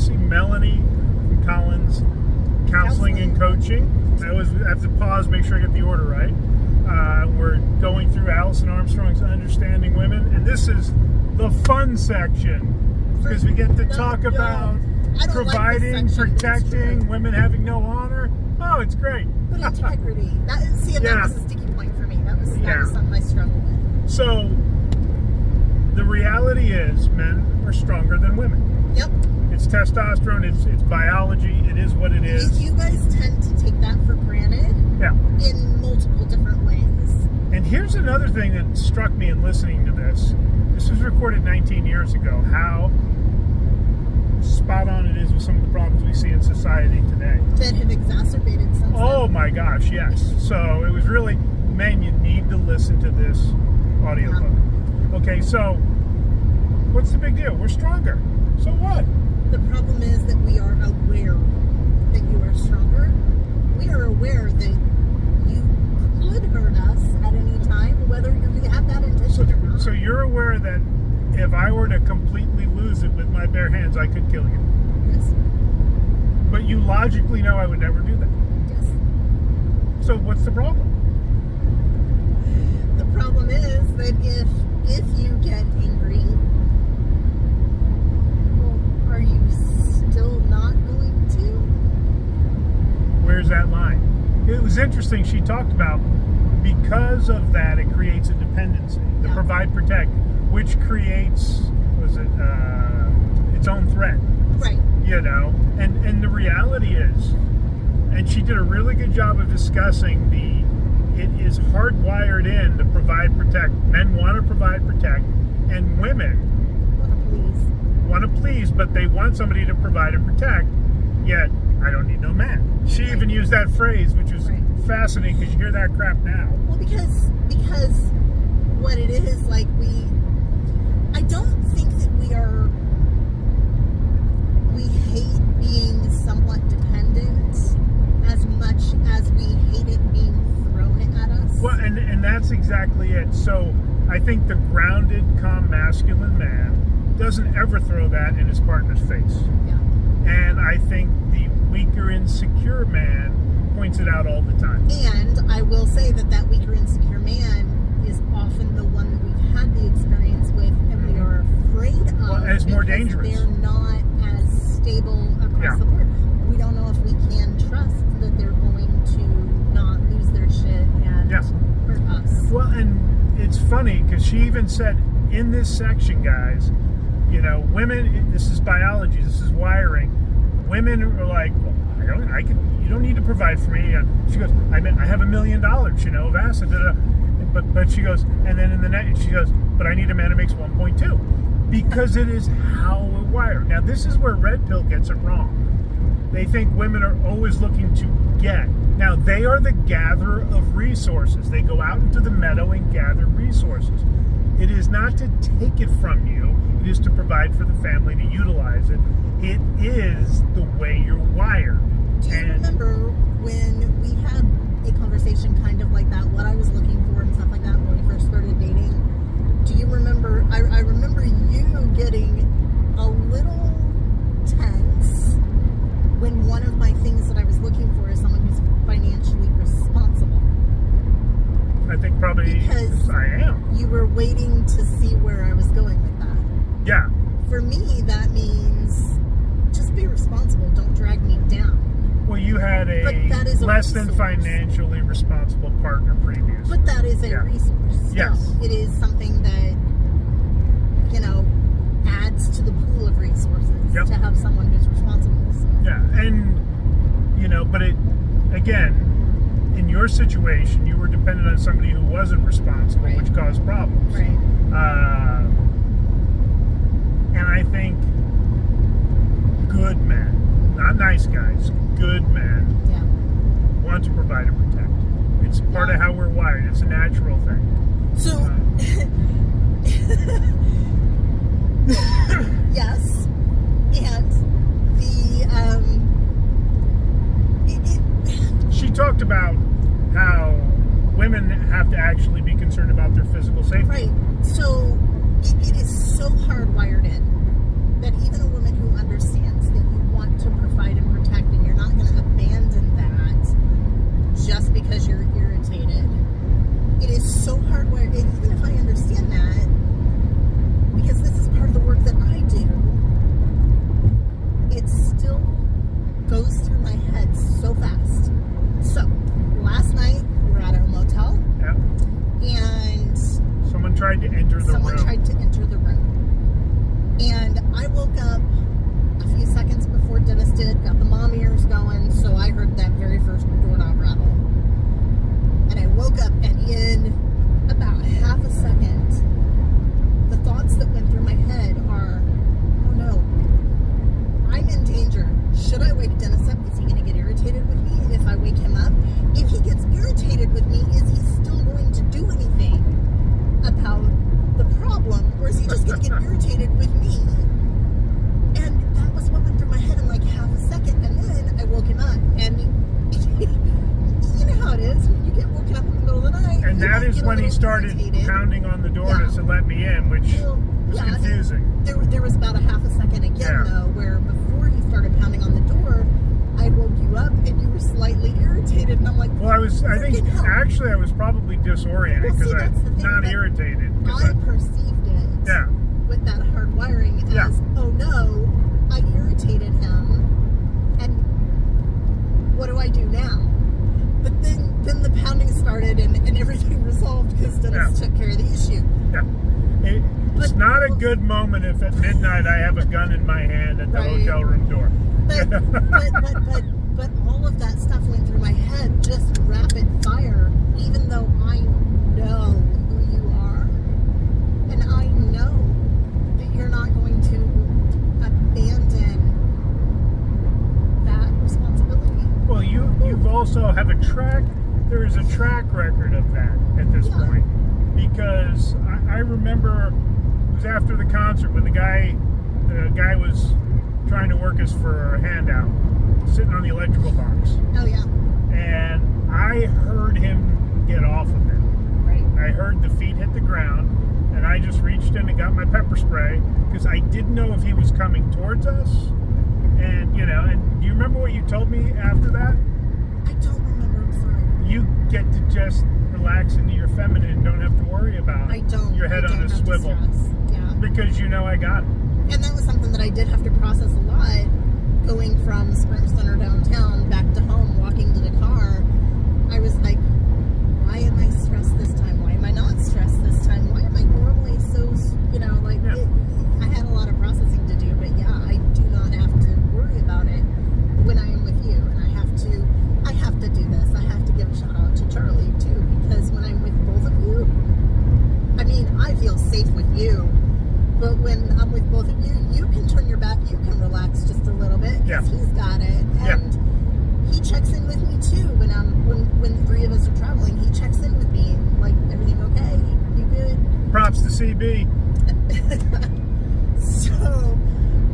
Tracy, Melanie from Collins Counseling and Coaching. I always have to pause, make sure I get the order right. We're going through Alison Armstrong's Understanding Women, and this is the fun section because we get to talk about providing, protecting, women having no honor. Oh, it's great. But integrity. That was a sticky point for me. That was something I struggled with. So, the reality is men are stronger than women. Yep. It's testosterone, it's biology, it is what it is. You guys tend to take that for granted in multiple different ways. And here's another thing that struck me in listening to this. This was recorded 19 years ago. How spot on it is with some of the problems we see in society today. That have exacerbated since Oh my gosh, yes. So it was really, man, you need to listen to this audiobook. Yeah. Okay, so what's the big deal? We're stronger. So what? The problem is that we are aware that you are stronger. We are aware that you could hurt us at any time, whether you have that intention or not. So you're aware that if I were to completely lose it with my bare hands, I could kill you. Yes. But you logically know I would never do that. Yes. So what's the problem? The problem is that if you get angry, well, are you still not going to? Where's that line? It was interesting. She talked about because of that, it creates a dependency. The provide, protect, which creates, its own threat. Right. You know, and the reality is, and she did a really good job of discussing it is hardwired in to provide, protect. Men want to provide, protect, and women want to please, but they want somebody to provide and protect, yet I don't need no man. She even used that phrase, which was fascinating because you hear that crap now. Well, because what it is, like I don't think that we hate being somewhat dependent as much as we hate it being thrown at us. Well, and that's exactly it. So I think the grounded, calm, masculine man doesn't ever throw that in his partner's face. Yeah. And I think the weaker, insecure man points it out all the time. And I will say that weaker, insecure man is often the one that we've had the experience with and we are afraid of. Well, and it's more dangerous. They're not as stable across the board. We don't know if we can trust that they're going to not lose their shit and hurt us. Well, and it's funny because she even said in this section, guys, you know, women, this is biology, this is wiring. Women are like, well, you don't need to provide for me. She goes, I have $1 million, you know, of assets. But she goes, and then in the next, she goes, but I need a man who makes 1.2 because it is how we're wired. Now, this is where Red Pill gets it wrong. They think women are always looking to get. Now, they are the gatherer of resources. They go out into the meadow and gather resources. It is not to take it from you. It is to provide for the family, to utilize it. It is the way you're wired. Do you remember when we had a conversation kind of like that, what I was looking for and stuff like that when we first started dating? Do you remember, I remember you getting a little tense when one of my things that I was looking for is someone who's financially responsible. I think probably because I am. You were waiting to see where I was going with that. Yeah. For me, that means just be responsible. Don't drag me down. Well, you had a less than financially responsible partner previously. But that is a resource. Still. Yes. It is something that, you know, adds to the pool of resources to have someone who's responsible. So. Yeah, and, you know, but it, again, in your situation, you were dependent on somebody who wasn't responsible, which caused problems. Right. And I think good men, not nice guys, good men want to provide and protect. It's part of how we're wired. It's a natural thing. So, yes, and she talked about how women have to actually be concerned about their physical safety. Right. So it is so hardwired in that even a woman who understands that you because you're irritated. It is so hardwired, even if I understand that, because this is part of the work that I do, it still goes through my head so fast. So, last night, we were at a motel, Yep. and Someone tried to enter the room. And I woke up a few seconds before Dennis did, got the mom ears going, so I heard that very first doorknob rattle. And I woke up, and in about half a second, the thoughts that went through my head are, oh no, I'm in danger. Should I wake Dennis up? Is he going to get irritated with me if I wake him up? If he gets irritated with me, is he still going to do anything about the problem, or is he just going to get irritated with me? And that was what went through my head in like half a second, and then I woke him up, and you know how it is when you get woken up in the middle of the night. And that is when he started pounding on the door to let me in, which was confusing. There was about a half a second again, though, where before he started pounding on the door, I woke you up and you were slightly irritated, and I'm like, well, I was probably disoriented because I'm not irritated. I perceived it with that hard wiring as, oh no, I irritated him, and what do I do now? But then the pounding started and everything resolved because Dennis took care of the issue. Yeah. It's not a good moment if at midnight I have a gun in my hand at the hotel room door. But all of that stuff went through my head just rapid fire, even though I know who you are, and I know that you're not going to abandon that responsibility. Well, you've also have there is a track record of that at this point, because I remember it was after the concert when the guy was trying to work us for a handout, sitting on the electrical box. Oh yeah. And I heard him get off of it. Right. I heard the feet hit the ground, and I just reached in and got my pepper spray because I didn't know if he was coming towards us. And and do you remember what you told me after that? I don't remember. I'm sorry. You get to just relax into your feminine and don't have to worry about your head on a swivel. Because I got it. And that was something that I did have to process a lot, going from Sprint Center downtown back to home, walking to the car. I was like, why am I stressed this time? Why am I not stressed this time? Why am I normally so, I had a lot of processing to do, but I do not have to worry about it when I am with you. And I have to do this. I have to give a shout out to Charlie too, because when I'm with both of you, I feel safe with you. But when I'm with both of you, you can turn your back, you can relax just a little bit, because he's got it. And he checks in with me too when the three of us are traveling. He checks in with me, like, everything okay? You good? Props to CB. So,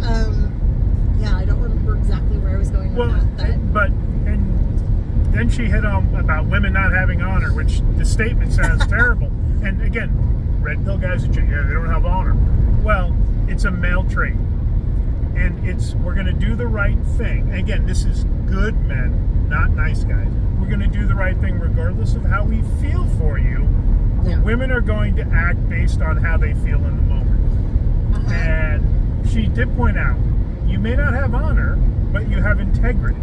I don't remember exactly where I was going with that. And then she hit on about women not having honor, which the statement sounds terrible. And again, red pill guys, they don't have honor. Well, it's a male trait, and we're going to do the right thing. Again, this is good men, not nice guys. We're going to do the right thing regardless of how we feel for you. Yeah. Women are going to act based on how they feel in the moment. And she did point out, you may not have honor, but you have integrity.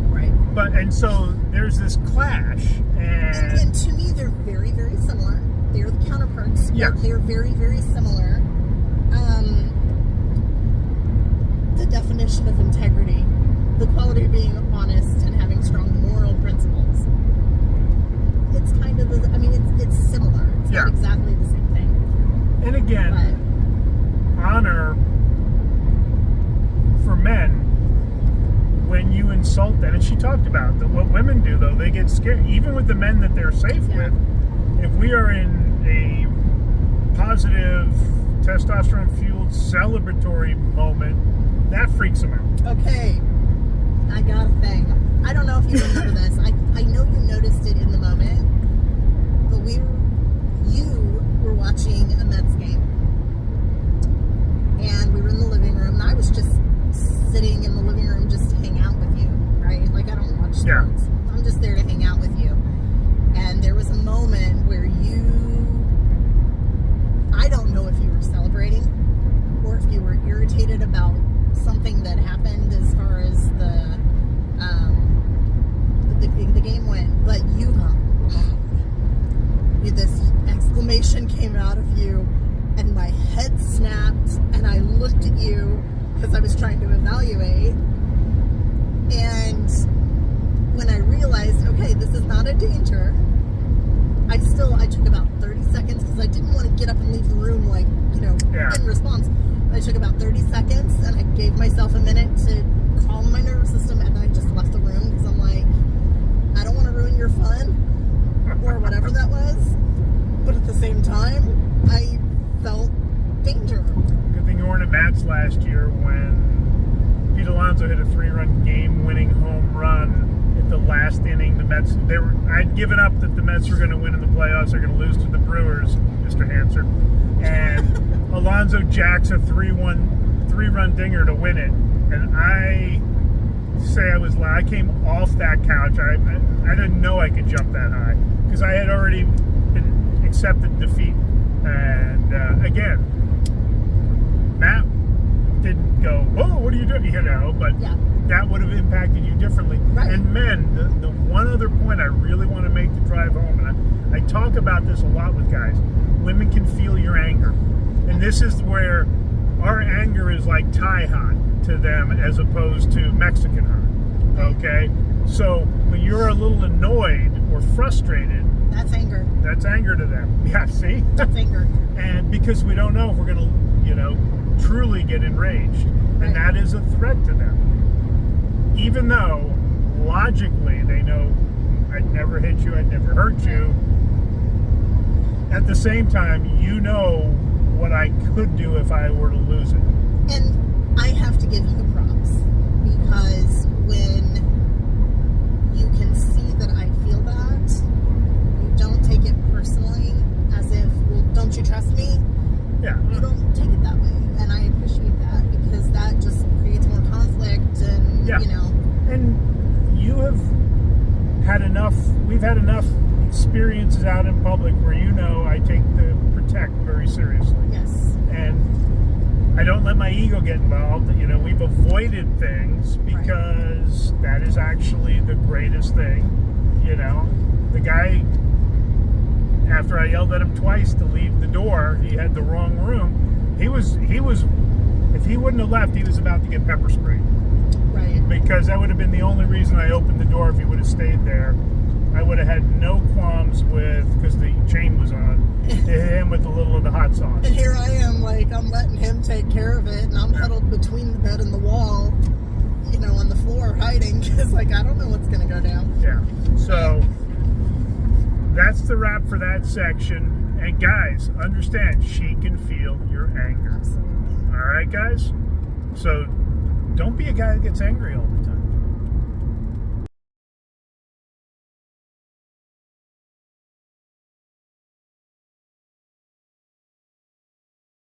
Right. And so there's this clash. And to me, they're very, very similar. They're the counterparts. Yeah. They're very, very similar. The definition of integrity, the quality of being honest and having strong moral principles. It's kind of it's similar. It's not exactly the same thing. And again, honor for men, when you insult them, and she talked about that, what women do though, they get scared, even with the men that they're safe with. If we are in a positive, testosterone-fueled, celebratory moment, that freaks them out. Okay, I got a thing. I don't know if you remember this. I know you noticed it in the moment, but you were watching a Mets game, and we were in the living room, and I was just sitting in the living room just to hang out with you, right? Like, I don't watch sports. I'm just there to hang out with you. And there was a moment where I don't know if you were celebrating or if you were irritated about something that happened as far as the game went, but you this exclamation came out of you, and my head snapped, and I looked at you because I was trying to evaluate, and when I realized, okay, this is not a danger, I took about 30 seconds because I didn't want to get up and leave the room in response. But I took about 30 seconds, and I gave myself a minute to calm my nervous system, and I just left the room because I'm like, I don't want to ruin your fun or whatever that was. But at the same time, I felt danger. Good thing you weren't at Matt's last year when Pete Alonso hit a 3-run game-winning home run at the last inning. The Mets, I'd given up that the Mets were going to win in the playoffs. They're going to lose to the Brewers, Mr. Hanser. And Alonso jacks a 3-run dinger to win it. And I came off that couch. I didn't know I could jump that high because I had already accepted defeat. And again, Matt didn't go, "Whoa, what are you doing?" But that would have impacted you differently. Right. And men, the one other point I really want to make to drive home, and I talk about this a lot with guys, women can feel your anger. And this is where our anger is like Thai hot to them as opposed to Mexican hot. Okay? So when you're a little annoyed or frustrated, that's anger. That's anger to them. Yeah, see? That's anger. And because we don't know if we're going to, truly get enraged. Right. And that is a threat to them. Even though, logically, they know, I'd never hit you, I'd never hurt you. At the same time, you know what I could do if I were to lose it. And I have to give you props, because when you can see that I feel that, you don't take it personally as if, well, don't you trust me? Yeah. You don't take it that way. And I appreciate that, because that just creates more conflict and, And you have had enough, we've had enough experiences out in public where I take the protect very seriously. Yes. And I don't let my ego get involved. We've avoided things because that is actually the greatest thing. The guy, after I yelled at him twice to leave the door, he had the wrong room. He was, if he wouldn't have left, he was about to get pepper sprayed. Right. Because that would have been the only reason I opened the door. If he would have stayed there, I would have had no qualms because the chain was on, to hit him with a little of the hot sauce. And here I am, I'm letting him take care of it, and I'm huddled between the bed and the wall, on the floor hiding, because, I don't know what's going to go down. Yeah. So that's the wrap for that section. And guys, understand, she can feel your anger. Absolutely. All right, guys? So don't be a guy that gets angry all the time.